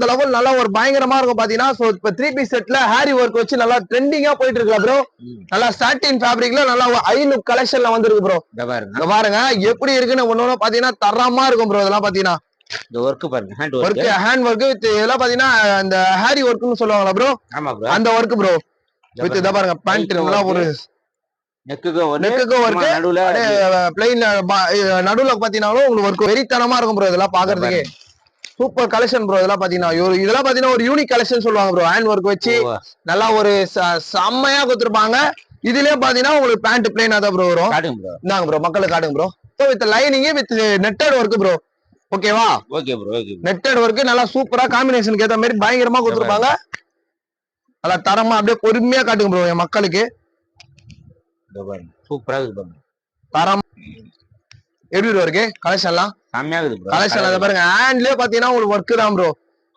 அந்த லெவல் நல்லா ஒரு பயங்கரமா இருக்கும் பாத்தீங்கன்னா. சோ இப்ப 3 பீஸ் செட்ல ஹேரி ஒர்க் வச்சு நல்லா ட்ரெண்டிங்கா போயிட்டு இருக்கா ப்ரோ. நல்லா சாட்டின் ஃபேப்ரிக்ல நல்லா ஐ லுக் கலெக்ஷன்ல வந்திருக்கு ப்ரோ. இங்க பாருங்க எப்படி இருக்குன்னு ஒண்ணு பாத்தீங்கன்னா தரமா இருக்கும் ப்ரோ. இதெல்லாம் பாத்தீங்கன்னா இந்த ஒர்க் பாருங்க, ஹேண்ட் ஒர்க் வித் இதெல்லாம் பாத்தீங்கன்னா இந்த ஹேரி ஒர்க்னு சொல்லுவாங்களா ப்ரோ. ஆமா ப்ரோ, அந்த ஒர்க் ப்ரோ. வித் இத பாருங்க பேண்ட் நல்லா ஒரு நெக்குக்கு ஒர்க் நடுவுல பிளைன் நடுவுல பாத்தீங்கன்னாலும் உங்களுக்கு ஒர்க் வெறித்தனமா இருக்கும் ப்ரோ. இதெல்லாம் பாக்குறதுக்கு சூப்பர் கலெக்ஷன் ப்ரோ. இதெல்லாம் பாத்தீங்கன்னா இதெல்லாம் பாத்தீங்கன்னா ஒரு யூனிக் கலெக்ஷன் சொல்லுவாங்க ப்ரோ. ஹேண்ட் ஒர்க் வச்சு நல்லா ஒரு செம்மையா கொடுத்துருப்பாங்க. இதுலயே பாத்தீங்கன்னா உங்களுக்கு பேண்ட் பிளைனா தான் ப்ரோ வரும். இந்தாங்க ப்ரோ, மக்களுக்கு காட்டுங்க bro. With lining with netted work bro. ஓகேவா? Okay bro. நெட்டட் ஒர்க் நல்லா சூப்பரா காம்பினேஷனுக்கு ஏத்த மாதிரி பயங்கரமா கொடுத்துருப்பாங்க. நல்லா தரமா அப்படியே பொறுமையா காட்டுங்க ப்ரோ என் மக்களுக்கு. சூப்பரா இருக்கு பாருங்க. தரம் எப்படி ப்ரோ இருக்கு கலெக்ஷன்லாம்? செம்மையா இருக்கு ப்ரோ. கலெக்ஷன் அதை பாருங்க, ஹேண்ட்லயே பாத்தீங்கன்னா உங்களுக்கு ஒர்க் தான் ப்ரோ.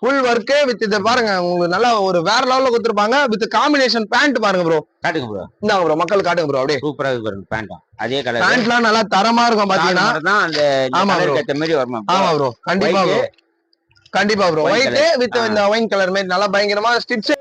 ஃபுல் ஒர்க் வித் இத பாருங்க உங்களுக்கு நல்லா ஒரு வேற லெவல்ல கொடுத்துருப்பாங்க. வித் காம்பினேஷன் பேண்ட் பாருங்க ப்ரோ. காட்டுங்க ப்ரோ. இந்தாங்க ப்ரோ, மக்கள் காட்டுங்க ப்ரோ. அப்படியே சூப்பரா இருக்கு பாருங்க பேண்ட். அதே கலர் பேண்ட்லாம் நல்லா தரமா இருக்கும் பாத்தீங்கன்னா. அந்த கலருக்கு ஏத்த மாதிரி வருமா? ஆமா ப்ரோ, கண்டிப்பா ப்ரோ. கண்டிப்பா ப்ரோ. ஒயிட் வித் இந்த ஒயின் கலர் மாதிரி நல்லா பயங்கரமா stitch.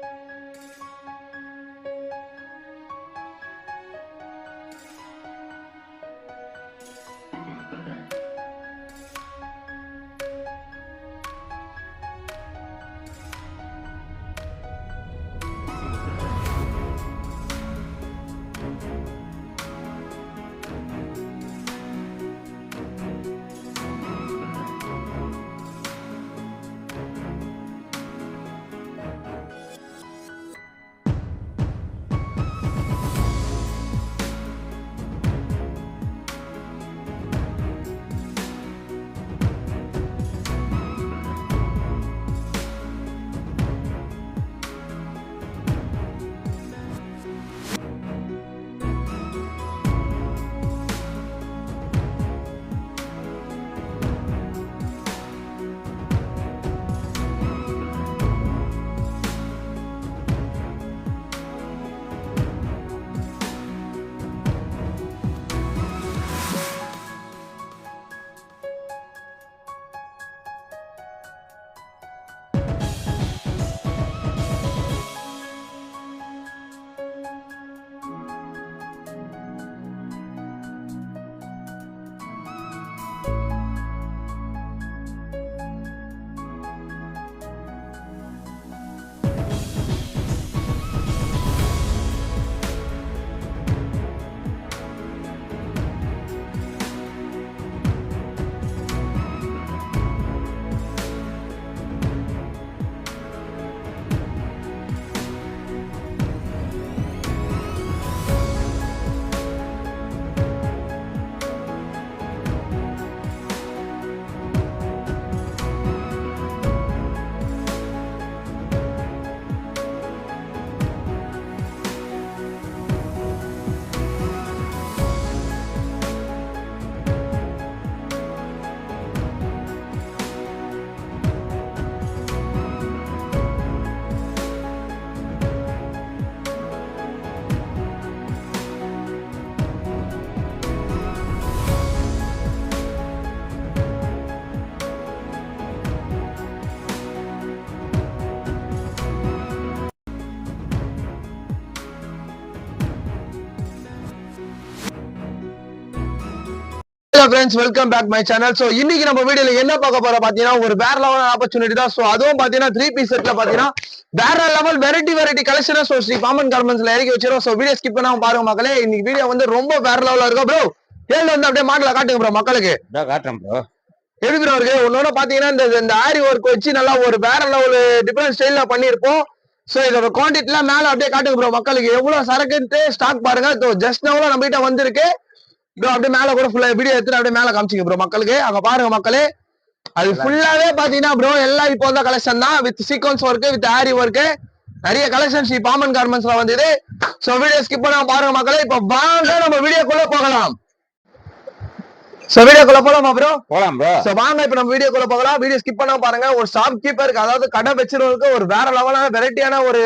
Friends, welcome back my channel. So இன்னைக்கு நம்ம வீடியோல என்ன பார்க்க போறோம் பாத்தீங்கன்னா ஒரு வேற லெவல் ஆப்பர்ச்சுனிட்டி தான். சோ அதுவும் பாத்தீங்கன்னா 3 பீஸ் செட்ல பாத்தீங்கன்னா வேற லெவல் வெரைட்டி கலெக்ஷனா சோ ஸ்ரீ காமன் கார்மெண்ட்ஸ்ல இறக்கி வச்சிரோம். சோ வீடியோ ஸ்கிப் பண்ணாம பாருங்க மக்களே. இன்னைக்கு வீடியோ வந்து ரொம்ப வேற லெவலா இருக்கும் ப்ரோ. ஏல வந்து அப்படியே மாடல காட்டுங்க ப்ரோ மக்களுக்கு. காட்டுறேன் ப்ரோ. எப்படி ப்ரோ இருக்கு? ஒன்னொன்னு பாத்தீங்கன்னா இந்த ஆரி ஒர்க் வச்சு நல்லா ஒரு வேற லெவல் டிஃபரெண்ட் ஸ்டைல்ல பண்ணிருப்போம். சோ இதோட குவான்டிட்டிலாம் மேல அப்படியே காட்டுங்க ப்ரோ மக்களுக்கு. எவ்வளவு சரக்குன்ட்டு ஸ்டாக் பாருங்க. ஜஸ்ட் நவல நம்ம கிட்ட வந்திருக்கு ப்ரோ. அப்படியே மேல கூட ஃபுல்லா வீடியோ எடுத்து அப்படியே மேல காமிச்சிங்க ப்ரோ மக்களுக்கு. அங்க பாருங்க மக்களே, அது ஃபுல்லாவே பாத்தீங்கன்னா ப்ரோ எல்லாம் இப்போ வந்த கலெக்ஷன் தான். With sequins work with aari work நிறைய கலெக்ஷன்ஸ் காமன் கார்மெண்ட்ஸ்ல வந்தது. சோ வீடியோ ஸ்கிப் பண்ணாம பாருங்க மக்களே. இப்போ வாங்க நம்ம வீடியோக்குள்ள போகலாம். சோ வீடியோக்குள்ள போலாமா ப்ரோ? போலாம் ப்ரோ. சோ வாங்க இப்போ நம்ம வீடியோக்குள்ள போகலாம். வீடியோ ஸ்கிப் பண்ணாம பாருங்க. ஒரு ஷாப் கீப்பருக்கு, அதாவது கடை வச்சிருவருக்கு ஒரு வேற லெவலான வெரைட்டியான ஒரு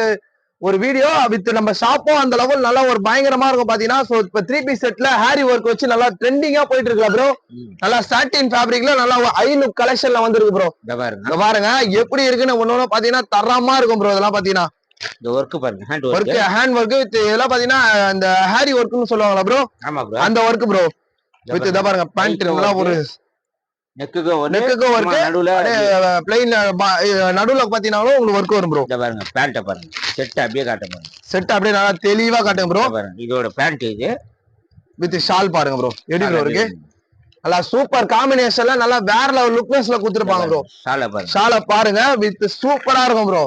ஒரு வீடியோ வித் நம்ம ஷாப்பும் அந்த லெவல் நல்லா ஒரு பயங்கரமா இருக்கும் பாத்தீங்கன்னா. சோ இப்ப 3 பீஸ் செட்ல ஹேரி ஒர்க் வச்சு நல்லா ட்ரெண்டிங்கா போயிட்டு இருக்கு ப்ரோ. நல்லா சாட்டின் ஃபேப்ரிக்ல நல்லா ஐ லுக் கலெக்ஷன்ல வந்திருக்கு ப்ரோ. இங்க பாருங்க எப்படி இருக்குன்னு ஒண்ணு பாத்தீங்கன்னா தரமா இருக்கும் ப்ரோ. இதெல்லாம் பாத்தீங்கன்னா இந்த ஒர்க் பாருங்க, ஹேண்ட் ஒர்க் வித் இதெல்லாம் பாத்தீங்கன்னா இந்த ஹேரி ஒர்க்னு சொல்லுவாங்களா ப்ரோ. ஆமா ப்ரோ, அந்த ஒர்க் ப்ரோ. வித் இத பாருங்க பேண்ட் நல்லா ஒரு நெக்குக்கு ஒர்க் நடுவுல பிளைன் நடுவுல பாத்தீங்கன்னாலும் உங்களுக்கு ஒர்க் வரும் ப்ரோ. இத பாருங்க பேண்ட பாருங்க, செட் அப்படியே காட்ட பாருங்க, செட் அப்படியே நல்லா தெளிவா காட்டுங்க ப்ரோ. பாருங்க இதோட பேண்ட் இது வித் ஷால் பாருங்க ப்ரோ. எப்படி ப்ரோ இருக்கு? நல்லா சூப்பர் காம்பினேஷன்ல நல்லா வேற லெவல் லுக்னஸ்ல கொடுத்திருப்பாங்க ப்ரோ. ஷால பாருங்க வித் சூப்பரா இருக்கும் ப்ரோ.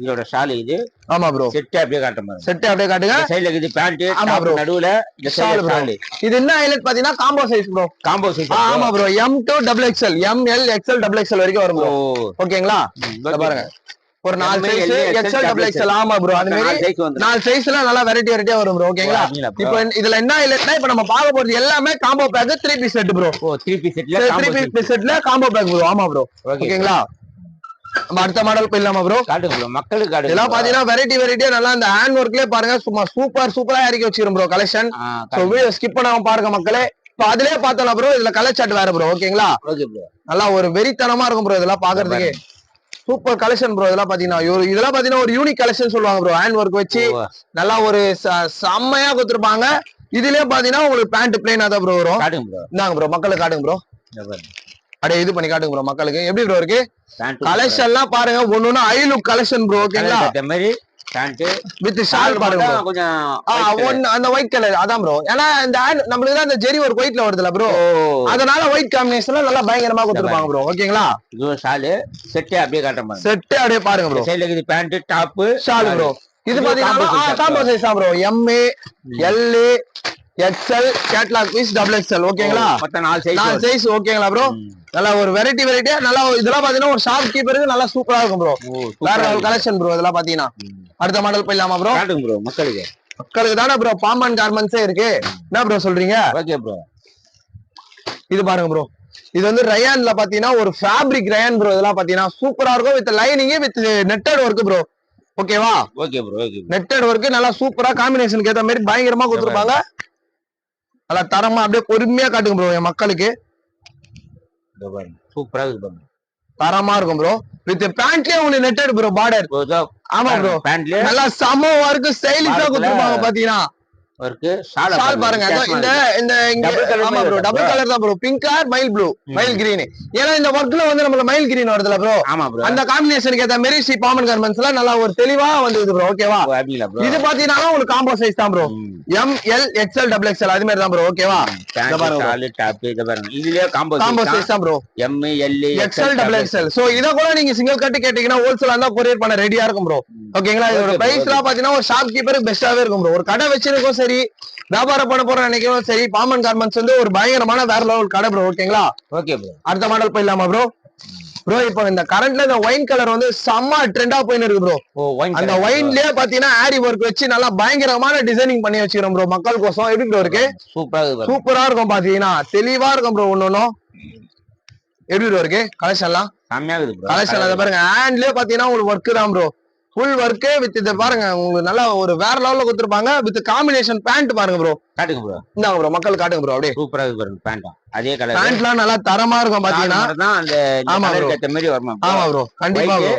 இதோட ஷால் இது. ஆமா ப்ரோ, செட் அப்படியே காட்ட பாருங்க, செட் அப்படியே காட்டுங்க. சைடுல இது பேண்ட், ஆமா ப்ரோ, நடுவுல இந்த ஷால் ப்ரோ. இது என்ன ஹைலைட் பாத்தீங்கன்னா combo size bro. Combo size. ஆமா bro, M to XXL, ML XL XXL வரைக்கும் வரும் ப்ரோ. ஓகேங்களா? பாருங்க ஒரு 4 சைஸ் XL XXL. ஆமா ப்ரோ, அது மாதிரி 4 சைஸ்ல நல்லா வெரைட்டியா வரும் ப்ரோ. ஓகேங்களா? இப்போ இதுல என்ன ஹைலைட்னா இப்ப நம்ம பார்க்க போறது எல்லாமே combo pack 3 piece set bro. 3 piece செட்ல காம்போ பேக் ப்ரோ. ஆமா ப்ரோ. ஓகேங்களா? நம்ம அடுத்த மாடல் போயிடலாமா ப்ரோ? காட்டுங்க ப்ரோ, மக்களுக்கு காட்டுங்க. இதெல்லாம் பாத்தீங்கன்னா வெரைட்டியா நல்லா இந்த ஹேண்ட் ஒர்க்லயே பாருங்க சும்மா சூப்பரா இறக்கி வச்சிரும் bro collection. So video skip பண்ணாம பாருங்க மக்களே. இப்போ அதுலயே பார்த்தலாம் ப்ரோ, இதுல கலர் சார்ட் வேற ப்ரோ. ஓகேங்களா? ஓகே ப்ரோ, நல்லா ஒரு வெறித்தனமா இருக்கும் ப்ரோ. இதெல்லாம் பாக்குறதுக்கு சூப்பர் கலெக்ஷன் ப்ரோ. இதெல்லாம் பாத்தீங்கன்னா இதெல்லாம் பாத்தீங்கன்னா ஒரு யூனிக் கலெக்ஷன் சொல்லுவாங்க ப்ரோ. ஹேண்ட் ஒர்க் வச்சு நல்லா ஒரு செம்மையா கொடுத்துருப்பாங்க. இதுலயே பாத்தீங்கன்னா உங்களுக்கு பேண்ட் பிளைனா தான் ப்ரோ வரும். இந்தாங்க ப்ரோ, மக்களுக்கு காட்டுங்க ப்ரோ. அப்படியே இது பண்ணி காட்டுங்க ப்ரோ மக்களுக்கு. எப்படி ப்ரோ இருக்கு கலெக்ஷன் எல்லாம் பாருங்க. ஒண்ணு ஐ லுக் கலெக்ஷன் ப்ரோ. ஓகேங்களா? பேண்ட் வித் ஷால் பாருங்க கொஞ்சம் அந்த ஒயிட் கலர் அதான் ப்ரோ. ஏன்னா இந்த நம்மளுக்கு தான் இந்த ஜெரி ஒரு ஒயிட்ல வருதுல ப்ரோ, அதனால ஒயிட் காம்பினேஷன்ல நல்லா பயங்கரமா கொடுத்துருப்பாங்க ப்ரோ. ஓகேங்களா? இது ஷால் செட் அப்படியே காட்டுங்க, செட் அப்படியே பாருங்க ப்ரோ. சைடுல இது பேண்ட் டாப் ஷால் ப்ரோ. இது பாத்தீங்கன்னா காம்போ சைஸ் தான் bro. M L XL catalogue piece XXL. ஓகேங்களா? மொத்தம் 4 சைஸ். ஓகேங்களா ப்ரோ? நல்லா ஒரு வெரைட்டியா நல்லா இதெல்லாம் பாத்தீங்கன்னா ஒரு ஷாப் கீப்பருக்கு நல்லா சூப்பரா இருக்கும் ப்ரோ. வேற லெவல் கலெக்ஷன் ப்ரோ. இதெல்லாம் பாத்தீங்கன்னா அடுத்த மாடல் போயிடலாமா ப்ரோ? காட்டுங்க ப்ரோ மக்களுக்கு தானே ப்ரோ பாம்பன் கார்மெண்ட்ஸே இருக்கு. என்ன ப்ரோ சொல்றீங்க? ஓகே ப்ரோ, இது பாருங்க ப்ரோ. இது வந்து ரயான்ல பாத்தீங்கன்னா ஒரு ஃபேப்ரிக் ரயான் ப்ரோ. இதெல்லாம் பாத்தீங்கன்னா சூப்பரா இருக்கும் with lining with netted work bro. ஓகேவா? Okay bro, okay. Netted work நல்லா சூப்பரா காம்பினேஷனுக்கு ஏத்த மாதிரி பயங்கரமா கொடுத்துருப்பாங்க. நல்லா தரமா அப்படியே பொறுமையா காட்டுங்க ப்ரோ என் மக்களுக்கு. சூப்பரா இருக்கு பாருங்க, தரமா இருக்கும் ப்ரோ. வித் பேண்ட்லயே உங்களுக்கு நெட்டட் ப்ரோ பார்டர். ஆமா ப்ரோ, பேண்ட்ல நல்லா சம ஒர்க் ஸ்டைலிஷா கொடுத்துருப்பாங்க பாத்தீங்கன்னா. ஷால் பாருங்க இந்த ஆமா ப்ரோ, டபுள் கலர் தான் ப்ரோ. பிங்க் ஆர் மயில் ப்ளூ, மயில் கிரீன். ஏன்னா இந்த ஒர்க்ல வந்து நமக்கு மயில் கிரீன் வருதுல ப்ரோ. அந்த காம்பினேஷனுக்கு ஏத்த மாதிரி ஸ்ரீ பாமன் கார்மெண்ட்ஸ்ல நல்லா ஒரு தெளிவா வந்தது ப்ரோ. ஓகேவா? இது பாத்தீங்கன்னா உங்களுக்கு காம்போ சைஸ் தான் bro. M L XL XXL அது மாதிரி தான் ப்ரோ. ஓகேவா? இதுலயே காம்போ சைஸ் தான் bro. M L XL XXL. So இத கூட நீங்க சிங்கிள் கட் கேட்டீங்கன்னா ஹோல்சேலா இருந்தா கொரியர் பண்ண ரெடியா இருக்கும் ப்ரோ. ஓகேங்களா? இதோட பிரைஸ்லாம் பாத்தீங்கன்னா ஒரு ஷாப் கீப்பருக்கு பெஸ்டாவே இருக்கும் ப்ரோ. ஒரு கடை வச்சிருக்கோம் சரி, வியாபாரம் பண்ண போறோம் நினைக்கிறோம் சரி, பாமன் கார்மெண்ட்ஸ் வந்து ஒரு பயங்கரமான வேற லெவல் கடை ப்ரோ. ஓகேங்களா? ஓகே ப்ரோ, அடுத்த மாடல் போயிடலாமா ப்ரோ? ப்ரோ இப்போ இந்த கரண்ட்ல இந்த ஒயின் கலர் வந்து செம்ம ட்ரெண்டா போயின்னு இருக்கு ப்ரோ. அந்த ஒயின்லயே பாத்தீங்கன்னா ஆரி ஒர்க் வச்சு நல்லா பயங்கரமான டிசைனிங் பண்ணி வச்சிருக்கோம் ப்ரோ மக்கள் கோசம். எப்படி ப்ரோ இருக்கு? சூப்பரா இருக்கும் பாத்தீங்கன்னா, தெளிவா இருக்கும் ப்ரோ. ஒண்ணும் எப்படி ப்ரோ இருக்கு கலெக்ஷன்லாம்? கலெக்ஷன் அதை பாருங்க. ஹேண்ட்லயே பாத்தீங்கன்னா உங்களுக்கு ஒர்க் தான் ப்ரோ. ஃபுல் ஒர்க் வித் இத பாருங்க உங்களுக்கு நல்லா ஒரு வேற லெவல்ல கொடுத்துருப்பாங்க. வித் காம்பினேஷன் பேண்ட் பாருங்க ப்ரோ. காட்டுங்க ப்ரோ, இந்தாங்க ப்ரோ மக்கள் காட்டுங்க ப்ரோ. அப்படியே சூப்பரா இருக்கு பாருங்க பேண்ட். அதே கலர் பேண்ட்லாம் நல்லா தரமா இருக்கும் பாத்தீங்கன்னா. அந்த கலருக்கு ஏத்த மாதிரி வருமா? ஆமா ப்ரோ, கண்டிப்பா ப்ரோ.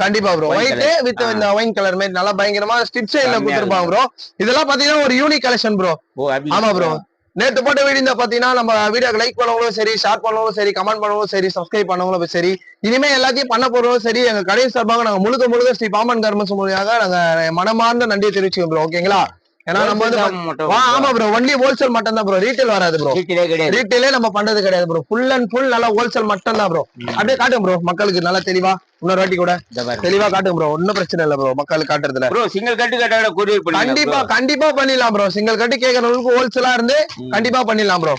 கண்டிப்பா ப்ரோ. ஒயிட் வித் இந்த ஒயின் கலர் மாதிரி நல்லா பயங்கரமா ஸ்டிச் சைடுல கொடுத்துருப்பாங்க ப்ரோ. இதெல்லாம் பாத்தீங்கன்னா ஒரு யூனிக் கலெக்ஷன் ப்ரோ. ஆமா ப்ரோ. நேத்து போட்ட வீடியோ பாத்தீங்கன்னா நம்ம வீடியோக்கு லைக் பண்ணவங்களும் சரி, ஷேர் பண்ணவங்களும் சரி, கமெண்ட் பண்ணவங்களும் சரி, சப்ஸ்கிரைப் பண்ணவங்களும் சரி, இனிமே எல்லாத்தையும் பண்ண போறோம் சரி, எங்க கடை சார்பாக நாங்க முழுக்க ஸ்ரீ பாமன் கார்மெண்ட்ஸ் மூலியமாக நாங்க மனமார்ந்த நன்றியை தெரிவிச்சுக்கோம் ப்ரோ. ஓகேங்களா? ஏன்னா நம்ம வந்து ஆமா ப்ரோ, ஒன்லி ஹோல்சேல் மட்டும் தான் ப்ரோ, ரீட்டைல் வராது ப்ரோ. ரீட்டைலே நம்ம பண்றது கிடையாது ப்ரோ. ஃபுல் அண்ட் ஃபுல் நல்லா ஹோல்சேல் மட்டும் தான் ப்ரோ. அப்படியே காட்டுங்க ப்ரோ மக்களுக்கு நல்லா தெளிவா. இன்னொரு வாட்டி கூட தெளிவா காட்டுங்க ப்ரோ. ஒன்னும் பிரச்சனை இல்ல ப்ரோ மக்களுக்கு காட்டுறதுல. ப்ரோ சிங்கிள் கட்டு கேட்டா கொரியர் பண்ணி கண்டிப்பா பண்ணிடலாம் ப்ரோ. சிங்கிள் கட்டு கேட்கறவங்களுக்கு ஹோல்சேலா இருந்து கண்டிப்பா பண்ணிடலாம் ப்ரோ.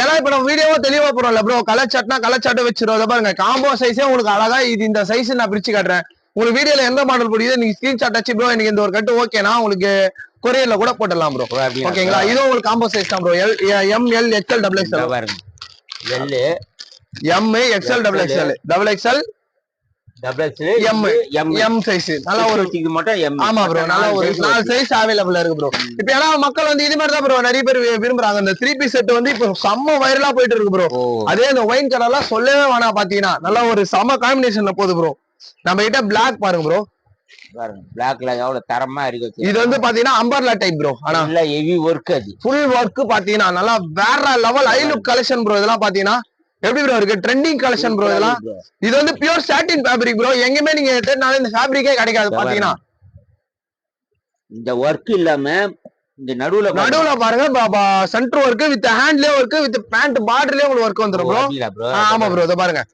ஏன்னா இப்ப நம்ம வீடியோவா தெளிவா போறோம்ல ப்ரோ. கலர் சாட்டை வச்சிருவோம் பாருங்க. காம்போ சைஸே உங்களுக்கு அழகா இது இந்த சைஸ் நான் பிரிச்சு காட்டுறேன். உங்களுக்கு வீடியோல எந்த மாடல் பிடிக்குது நீங்க ஸ்கிரீன்ஷாட் அடிச்சு ப்ரோ எனக்கு இந்த ஒரு கட்டு ஓகேனா உங்களுக்கு கொரியர்ல கூட போட்டுடலாம் ப்ரோ. ஓகேங்களா? இதுவும் உங்களுக்கு காம்போ சைஸ் தான் bro. M L XL XXL பாருங்க. L M XL XXL M size நல்லா ஒரு ஆமா ப்ரோ நல்ல ஒரு 4 சைஸ் அவைலபிள் இருக்கு ப்ரோ. இப்ப ஏன்னா மக்கள் வந்து இது மாதிரி தான் ப்ரோ நிறைய பேர் விரும்புறாங்க. இந்த 3 பீஸ் செட் வந்து இப்போ செம்ம வைரலா போயிட்டு இருக்கு ப்ரோ. அதே இந்த ஒயின் கலர் எல்லாம் சொல்லவே வேணாம் பாத்தீங்கன்னா நல்லா ஒரு செம்ம காம்பினேஷன்ல போகுது ப்ரோ. நம்ம கிட்ட பிளாக் பாருங்க ப்ரோ. பிளாக்ல எவ்வளவு தரமா இருக்கு. இது வந்து பாத்தீங்கன்னா அம்பர்லா டைப் ப்ரோ. ஆனா ஹெவி ஒர்க் அது ஃபுல் ஒர்க் பாத்தீங்கன்னா நல்லா வேற level I look collection bro. இதெல்லாம் பாத்தீங்கன்னா எப்படி ப்ரோ இருக்கு ட்ரெண்டிங் கலெக்ஷன் ப்ரோ. இதெல்லாம் இது வந்து பியூர் சாட்டின் ஃபேப்ரிக் ப்ரோ. எங்கயுமே நீங்க தேடினாலும் இந்த ஃபேப்ரிக்கே கிடைக்காது பாத்தீங்கன்னா. இந்த ஒர்க் இல்லாம இந்த நடுவுல பாருங்க சென்டர் ஒர்க் வித் ஹேண்ட்லயே ஒர்க் வித் பேண்ட் பார்டர்லயே உங்களுக்கு ஒர்க் வந்துரும் ப்ரோ. ஆமா ப்ரோ இத பாருங்க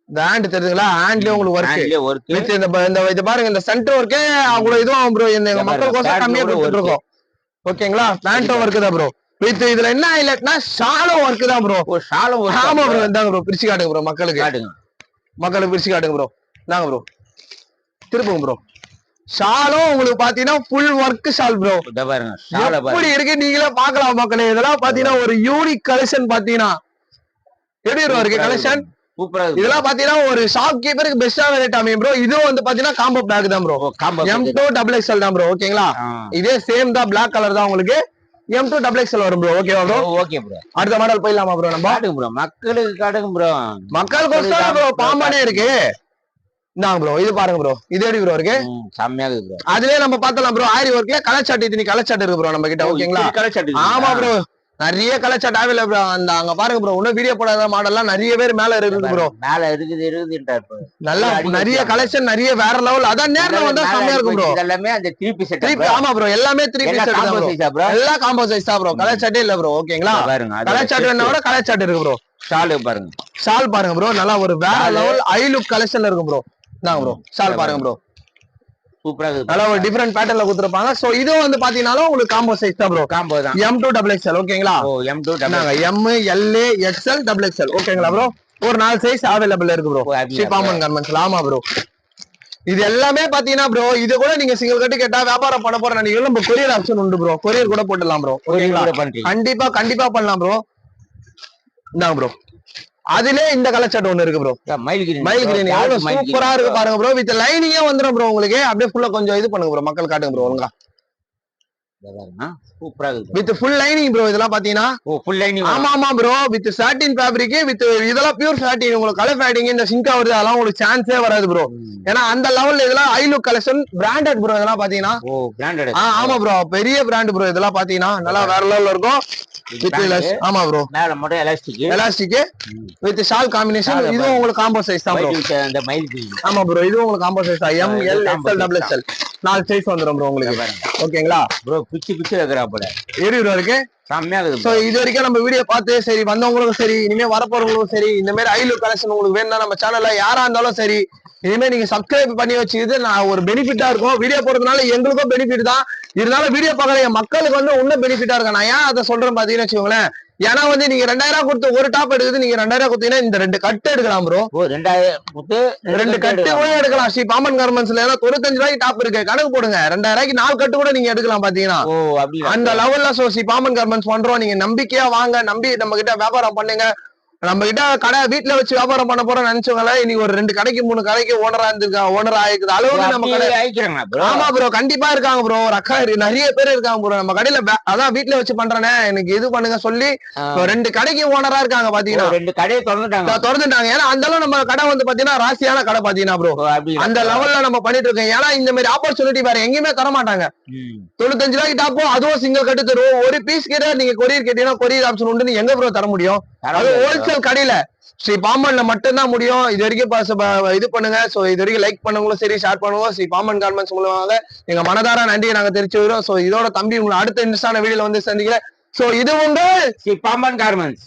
இந்த ஹேண்ட் தெரியுதுங்களா ஹேண்ட்லயே உங்களுக்கு ஒர்க் வித் இந்த இது பாருங்க இந்த சென்டர் ஒர்க்கே அவ்வளவு இதுவும் ப்ரோ. எங்க மக்கள் கோசம் கம்மியா கொடுத்துட்டு இருக்கோம் ஓகேங்களா. பேண்ட் ஒர்க் தான் ப்ரோ. வித் இதுல என்ன ஹைலைட்னா ஷாலோ ஒர்க் தான் ப்ரோ. ஆமா ப்ரோ இந்தாங்க ப்ரோ பிரிச்சு காட்டுங்க ப்ரோ மக்களுக்கு பிரிச்சு காட்டுங்க ப்ரோ. இந்தாங்க ப்ரோ திருப்புங்க ப்ரோ. ஷாலும் உங்களுக்கு பாத்தீங்கன்னா ஃபுல் ஒர்க் ஷால் ப்ரோ. எப்படி இருக்கு நீங்களே பாக்கலாம் மக்களே. இதெல்லாம் பாத்தீங்கன்னா ஒரு யூனிக் கலெக்ஷன். பாத்தீங்கன்னா எப்படி ப்ரோ இருக்கு கலெக்ஷன் சூப்பரா. இதெல்லாம் பாத்தீங்கன்னா ஒரு ஷாப் கீப்பருக்கு பெஸ்டான ரேட் அமையும் ப்ரோ. இதுவும் வந்து பாத்தீங்கன்னா காம்போ பேக் தான் ப்ரோ. M2 XXL தான் ப்ரோ ஓகேங்களா. இதே சேம் தான் பிளாக் கலர் தான் உங்களுக்கு M2 XXL வரும் ப்ரோ. ஓகேவா ப்ரோ? Okay bro. அடுத்த மாடல் போயிடலாமா ப்ரோ? நம்ம காட்டுங்க ப்ரோ மக்களுக்கு காட்டுங்க ப்ரோ. மக்களுக்கு ப்ரோ பாம்பானே இருக்கு. இந்தாங்க ப்ரோ இது பாருங்க ப்ரோ. இது எப்படி ப்ரோ இருக்கு? செம்மையா இருக்கு ப்ரோ. அதுலயே நம்ம பார்த்தலாம் ப்ரோ ஆரி ஒர்க்ல கலர் சாட் இருக்கு ப்ரோ நம்ம கிட்ட ஓகேங்களா. ஆமா ப்ரோ நிறைய கலர் சாட் அவைலபிள் அந்த அங்க பாருங்க ப்ரோ. இன்னும் வீடியோ போடாத மாடல்லாம் நிறைய பேர் மேல இருக்குது ப்ரோ. மேல இருக்குது நல்லா நிறைய கலெக்ஷன் நிறைய வேற லெவல். அதான் நேர்ல வந்தா செமையா இருக்கும் ப்ரோ. எல்லாமே அந்த 3 பீஸ் செட். ஆமா ப்ரோ எல்லாமே 3 பீஸ் செட் தான் ப்ரோ. எல்லாம் காம்போ சைஸ் தான் ப்ரோ. கலர் சாட்டே இல்ல ப்ரோ ஓகேங்களா. கலர் சாட் வேணா கலர் சாட் இருக்கு ப்ரோ. ஷால் பாருங்க ப்ரோ நல்லா ஒரு வேற லெவல் ஐ லுக் கலெக்ஷன்ல இருக்கும் ப்ரோ. இந்தாங்க ப்ரோ ஷால் பாருங்க ப்ரோ சூப்பரா இருக்கு. நல்லா ஒரு டிஃபரண்ட் பேட்டர்ன்ல கொடுத்திருப்பாங்க. சோ இது வந்து பாத்தீங்கன்னாலும் உங்களுக்கு காம்போ சைஸ் தான் ப்ரோ. காம்போ தான் M2 XXL ஓகேங்களா. M2 M LA XL XXL ஓகேங்களா ப்ரோ. ஒரு 4 சைஸ் அவைலபிள் இருக்கு ப்ரோ ஸ்ரீபாமன் கார்மெண்ட்ஸ்ல. ஆமா ப்ரோ இது எல்லாமே பாத்தீங்கன்னா ப்ரோ இது கூட நீங்க சிங்கிள் கட்டு கேட்டா வியாபாரம் பண்ண போற நினைக்கிறீங்க நம்ம கொரியர் ஆப்ஷன் உண்டு ப்ரோ. கொரியர் கூட போட்டுடலாம் ப்ரோ ஓகேங்களா. கண்டிப்பா பண்ணலாம் ப்ரோ. இந்தாங்க ப்ரோ அதுல இந்த கலர் சாட் ஒண்ணு இருக்கு ப்ரோ. மயில் கிரீன் எவ்வளவு சூப்பரா இருக்கு பாருங்க ப்ரோ. வித் லைனிங்கே வந்துரும் ப்ரோ உங்களுக்கு. அப்படியே ஃபுல்லா கொஞ்சம் இது பண்ணுங்க ப்ரோ மக்கள் காட்டுங்க ப்ரோ ஒழுங்கா. சூப்பரா இருக்கு வித் ஃபுல் லைனிங் ப்ரோ. இதெல்லாம் பாத்தீங்கன்னா ஃபுல் லைனிங். ஆமா bro with satin fabric with இதெல்லாம் பியூர் சாட்டின். உங்களுக்கு கலர் ஃபேடிங் இந்த சிங்கா வருது அதெல்லாம் உங்களுக்கு சான்ஸே வராது ப்ரோ. ஏன்னா அந்த லெவல்ல இதெல்லாம் I look collection branded bro. இதெல்லாம் பாத்தீங்கன்னா ஆமா ப்ரோ பெரிய பிராண்ட் ப்ரோ. இதெல்லாம் பாத்தீங்கன்னா நல்லா வேற லெவல்ல இருக்கும். ஆமா ப்ரோ மேல மட்டும் எலாஸ்டிக் வித் ஷால் காம்பினேஷன். இதுவும் உங்களுக்கு காம்போ சைஸ் தான் ப்ரோ. அந்த மயில் கிரீன் ஆமா ப்ரோ இதுவும் உங்களுக்கு காம்போ சைஸ் தான். M L XL XXL 4 size வந்துரும் ப்ரோ உங்களுக்கு ஓகேங்களா. ப்ரோ பிச்சு வைக்கிறா போல ஏறி ப்ரோ இருக்கு செம்மையா இருக்கு. சோ இது வரைக்கும் நம்ம வீடியோ பார்த்து சரி வந்தவங்களுக்கும் சரி இனிமே வரப்போறவங்களுக்கும் சரி இந்த மாதிரி ஐ லுக் கலெக்ஷன் உங்களுக்கு வேணும்னா நம்ம சேனல்ல யாரா இருந்தாலும் சரி இனிமே நீங்க சப்ஸ்கிரைப் பண்ணி வச்சுக்கிது நான் ஒரு பெனிஃபிட்டா இருக்கும். வீடியோ போறதுனால எங்களுக்கும் பெனிஃபிட் தான். இருந்தாலும் வீடியோ பாக்குற மக்களுக்கு வந்து இன்னும் பெனிஃபிட்டா இருக்கும். நான் ஏன் அதை சொல்றேன் பாத்தீங்கன்னு வச்சுக்கோங்களேன். ஏன்னா வந்து நீங்க 2000 கொடுத்து ஒரு டாப் எடுக்குது நீங்க 2000 கொடுத்தீங்கன்னா இந்த 2 கட்டு எடுக்கலாம் ப்ரோ. 2 கட்டு கூட எடுக்கலாம். ஸ்ரீ பாமன் கார்மெண்ட்ஸ்ல 95 ரூபாய்க்கு டாப் இருக்கு கணக்கு போடுங்க. 2000 ரூபாய்க்கு 4 கட்டு கூட நீங்க எடுக்கலாம் பாத்தீங்கன்னா அந்த லெவல்ல. சோ ஸ்ரீ பாமன் கார்மெண்ட்ஸ் பண்றோம். நீங்க நம்பிக்கையா வாங்க நம்பி நம்ம கிட்ட வியாபாரம் பண்ணுங்க. நம்ம கிட்ட கடை வீட்டுல வச்சு வியாபாரம் பண்ண போறோம் நினைச்சவங்கள இன்னைக்கு ஒரு 2 கடைக்கு 3 கடைக்கு ஓனரா இருந்திருக்காங்க. ஓனர் ஆயிக்குது அளவுக்கு நம்ம கடை ஆமா ப்ரோ கண்டிப்பா இருக்காங்க ப்ரோ. ஒரு அக்கா நிறைய பேர் இருக்காங்க ப்ரோ நம்ம கடையில. அதான் வீட்டுல வச்சு பண்றேனே எனக்கு இது பண்ணுங்க சொல்லி 2 கடைக்கு ஓனரா இருக்காங்க பாத்தீங்கன்னா. 2 கடையை திறந்துட்டாங்க. ஏன்னா அந்த அளவு நம்ம கடை வந்து பாத்தீங்கன்னா ராசியான கடை பாத்தீங்கன்னா ப்ரோ அந்த லெவல்ல நம்ம பண்ணிட்டு இருக்கோம். ஏன்னா இந்த மாதிரி ஆப்பர்ச்சுனிட்டி வேற எங்கேயுமே தர மாட்டாங்க. 95 ரூபாய்க்கு டாப்போ அதுவும் சிங்கிள் கட்டு தருவோம். ஒரு பீஸ் கேட்டா நீங்க கொரியர் கேட்டீங்கன்னா கொரியர் ஆப்ஷன் உண்டு. எங்க ப்ரோ தர முடியும்? அது ஹோல்சேல் கடையில ஸ்ரீ பாமன்ல மட்டும்தான் முடியும். இது வரைக்கும் இது பண்ணுங்க. சோ இது வரைக்கும் லைக் பண்ணுங்களும் சரி ஷேர் பண்ணுவோம். ஸ்ரீ பாமன் கார்மெண்ட்ஸ் மூலமாக எங்க மனதார நன்றியை நாங்க தெரிவிச்சு வரோம். சோ இதோட தம்பி உங்களை அடுத்த இன்ட்ரெஸ்டான வீடியோல வந்து சந்திக்கிறேன். சோ இது உங்க ஸ்ரீ பாமன் கார்மெண்ட்ஸ்.